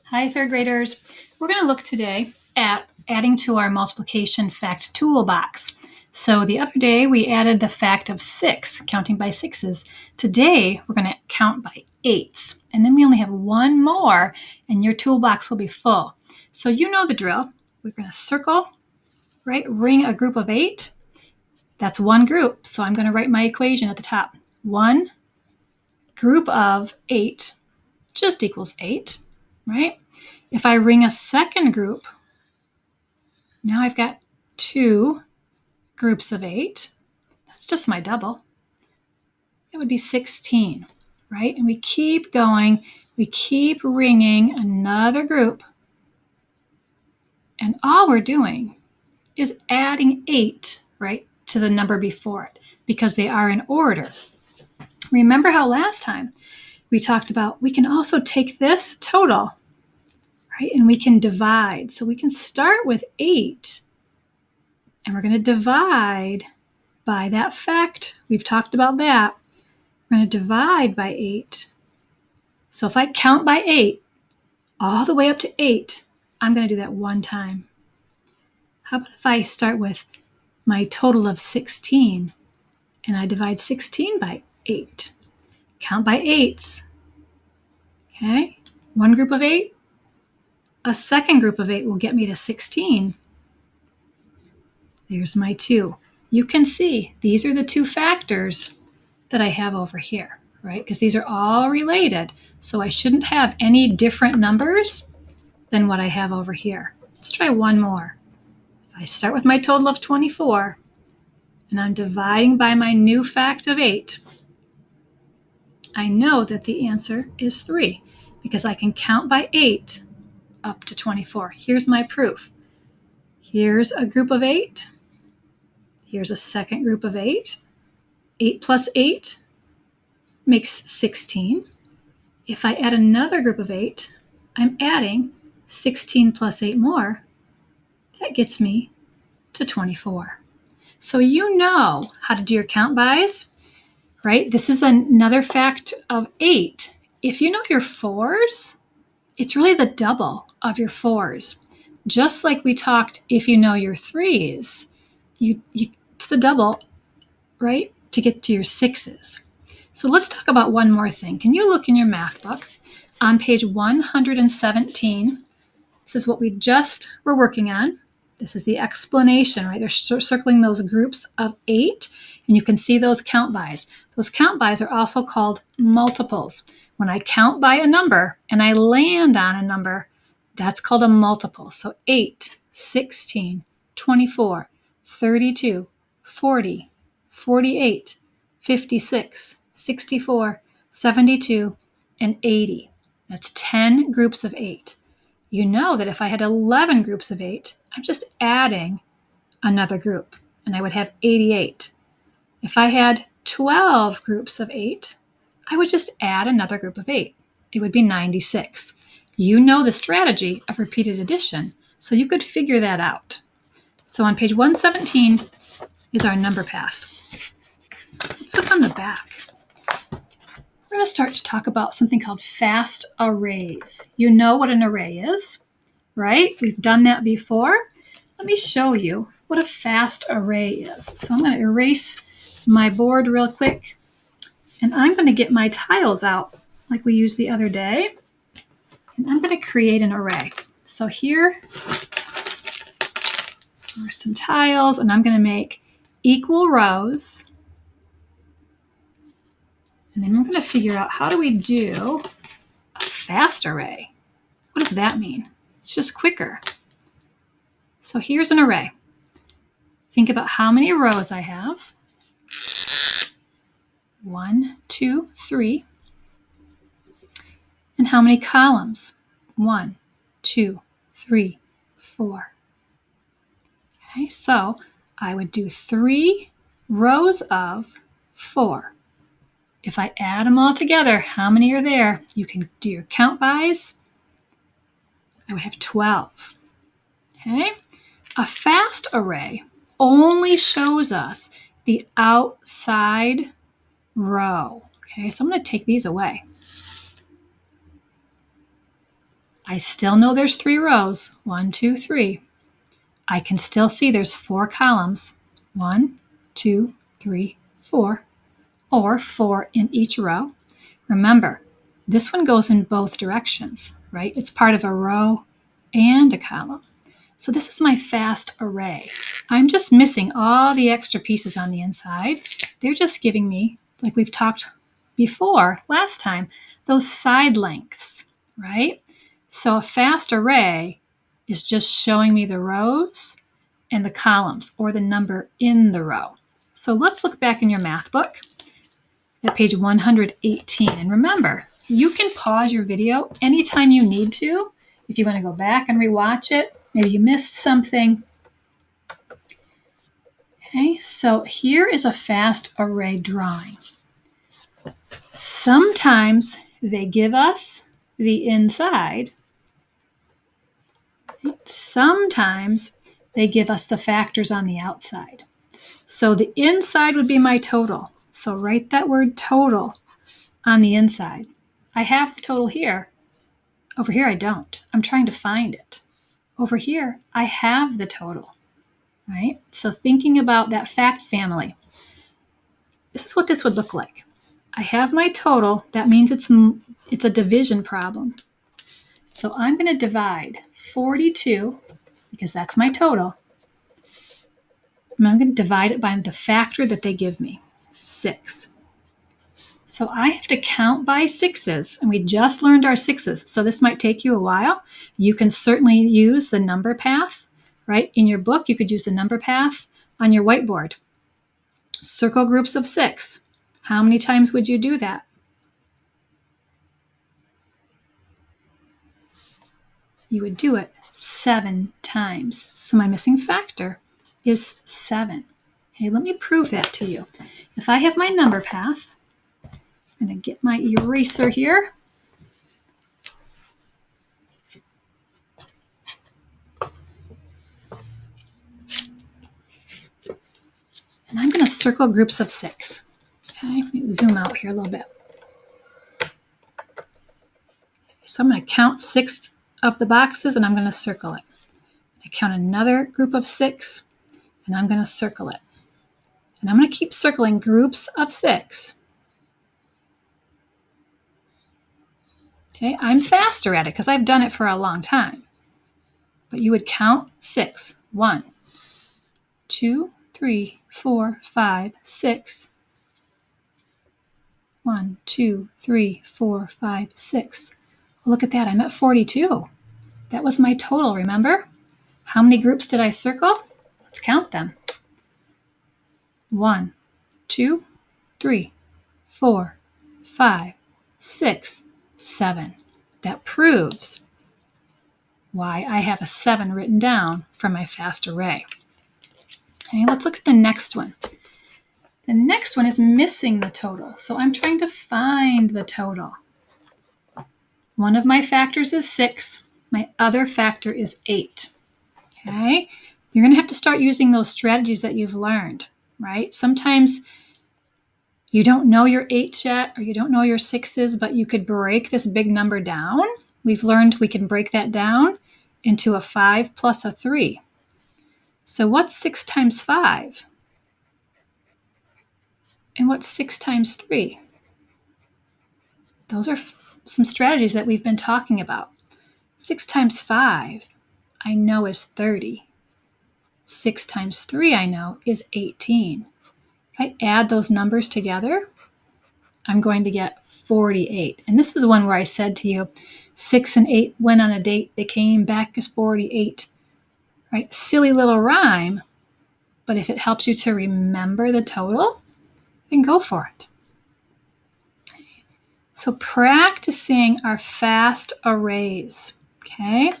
Hi, third graders. We're going to look today at adding to our multiplication fact toolbox. So the other day we added the fact of 6, counting by sixes. Today we're going to count by eights. And then we only have one more and your toolbox will be full. So you know the drill. We're going to circle, right? Ring a group of 8. That's one group. So I'm going to write my equation at the top. One group of 8 just equals 8, right? If I ring a second group, now I've got 2 groups of 8. That's just my double. That would be 16, right? And we keep going. We keep ringing another group. And all we're doing is adding 8, right, to the number before it because they are in order. Remember how last time we talked about we can also take this total, right, and we can divide. So we can start with 8. And we're going to divide by that fact. We've talked about that. We're going to divide by 8. So if I count by 8, all the way up to 8, I'm going to do that one time. How about if I start with my total of 16 and I divide 16 by 8? Count by 8s. Okay? One group of 8. A second group of 8 will get me to 16. There's my 2. You can see these are the 2 factors that I have over here, right? Because these are all related. So I shouldn't have any different numbers than what I have over here. Let's try one more. I start with my total of 24, and I'm dividing by my new fact of 8. I know that the answer is 3 because I can count by 8 up to 24. Here's my proof. Here's a group of 8. Here's a second group of 8. 8 plus 8 makes 16. If I add another group of 8, I'm adding 16 plus 8 more. That gets me to 24. So you know how to do your count bys, right? This is another fact of 8. If you know your 4s, it's really the double of your 4s. Just like we talked, if you know your 3s, it's the double, right, to get to your 6s. So let's talk about one more thing. Can you look in your math book on page 117? This is what we just were working on. This is the explanation, right? They're circling those groups of 8, and you can see those count bys. Those count bys are also called multiples. When I count by a number and I land on a number, that's called a multiple. So 8, 16, 24, 32, 40, 48, 56, 64, 72, and 80. That's 10 groups of 8. You know that if I had 11 groups of 8, I'm just adding another group, and I would have 88. If I had 12 groups of 8, I would just add another group of 8. It would be 96. You know the strategy of repeated addition, so you could figure that out. So on page 117 is our number path. Let's look on the back. We're going to start to talk about something called fast arrays. You know what an array is, right? We've done that before. Let me show you what a fast array is. So I'm going to erase my board real quick, and I'm going to get my tiles out like we used the other day, and I'm going to create an array. So here are some tiles, and I'm going to make equal rows. And then we're going to figure out, how do we do a fast array? What does that mean? It's just quicker. So here's an array. Think about how many rows I have. 1, 2, 3. And how many columns? 1, 2, 3, 4. Okay, so I would do 3 rows of 4. If I add them all together, how many are there? You can do your count bys. I would have 12. Okay? A fast array only shows us the outside row. Okay, so I'm going to take these away. I still know there's 3 rows. 1, 2, 3. I can still see there's 4 columns. 1, 2, 3, 4. Or 4 in each row. Remember, this one goes in both directions, right? It's part of a row and a column. So this is my fast array. I'm just missing all the extra pieces on the inside. They're just giving me, like we've talked before last time, those side lengths, right? So a fast array is just showing me the rows and the columns, or the number in the row. So let's look back in your math book at page 118. And remember, you can pause your video anytime you need to. If you want to go back and rewatch it, maybe you missed something. Okay, so here is a fast array drawing. Sometimes they give us the inside. Sometimes they give us the factors on the outside. So the inside would be my total. So write that word total on the inside. I have the total here. Over here I don't. I'm trying to find it. Over here I have the total, right? So thinking about that fact family, this is what this would look like. I have my total. That means it's a division problem. So I'm going to divide 42, because that's my total. And I'm going to divide it by the factor that they give me, 6. So I have to count by 6s, and we just learned our 6s, so this might take you a while. You can certainly use the number path, right? In your book, you could use the number path on your whiteboard. Circle groups of 6. How many times would you do that? You would do it 7 times. So my missing factor is 7. Okay, let me prove that to you. If I have my number path, I'm going to get my eraser here. And I'm going to circle groups of 6. Okay, let me zoom out here a little bit. So I'm going to count 6 of the boxes and I'm going to circle it. I count another group of 6 and I'm going to circle it. And I'm going to keep circling groups of 6. Okay, I'm faster at it because I've done it for a long time. But you would count 6. 1, 2, 3, 4, 5, 6. 1, 2, 3, 4, 5, 6. Look at that, I'm at 42. That was my total, remember? How many groups did I circle? Let's count them. 1, 2, 3, 4, 5, 6, 7. That proves why I have a 7 written down for my fast array. Okay, let's look at the next one. The next one is missing the total. So I'm trying to find the total. One of my factors is 6. My other factor is 8. Okay? You're going to have to start using those strategies that you've learned, right? Sometimes you don't know your 8s yet, or you don't know your 6s, but you could break this big number down. We've learned we can break that down into a 5 plus a 3. So what's 6 times 5? And what's 6 times 3? Those are some strategies that we've been talking about. 6 times 5, I know is 30. 6 times 3, I know is 18. If I add those numbers together, I'm going to get 48. And this is one where I said to you, 6 and 8 went on a date. They came back as 48. Right? Silly little rhyme, but if it helps you to remember the total, then go for it. So practicing our fast arrays, okay?